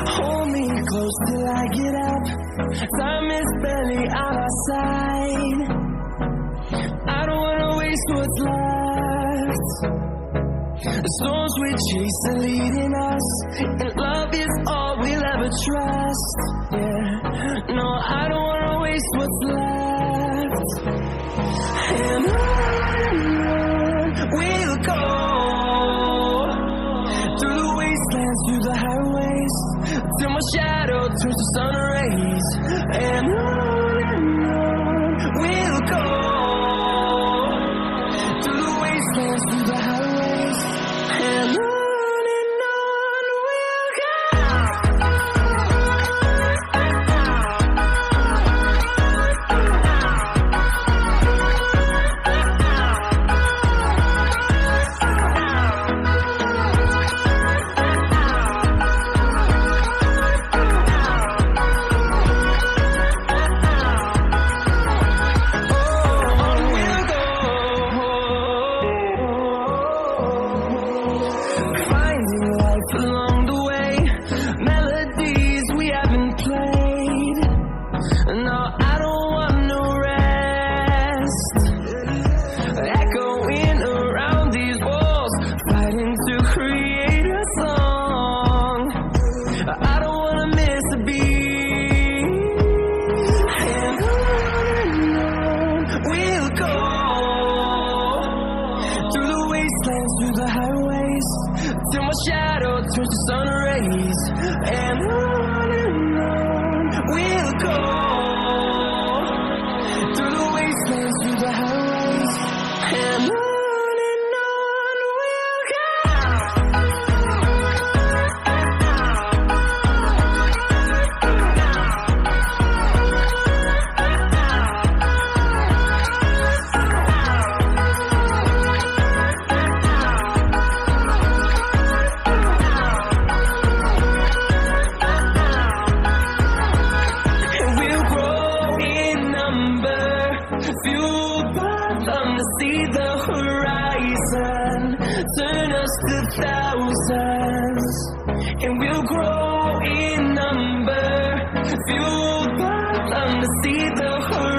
Hold me close till I get up. Time is barely on our side. I don't wanna waste what's left. The storms we chase are leading us, and love is all we'll ever trust. Yeah, no, I don't wanna waste what's left. And on we'll go, through the wastelands, through the highways, till my shadow turns to sun rays. And on we'll go, through the wastelands, through the highways, and on we'll go. Along the way, melodies we haven't played. No, I don't want no rest. Echoing around these walls, fighting to create a song. I don't wanna miss a beat. And on we'll go, through the wastelands, through the highways, till my shadow turns to sun rays. And on we'll go, through the wastelands, through the highways, and on we'll go. Fueled by them to see the horizon, turn us to thousands, and we'll grow in number. Fueled by them to see the horizon.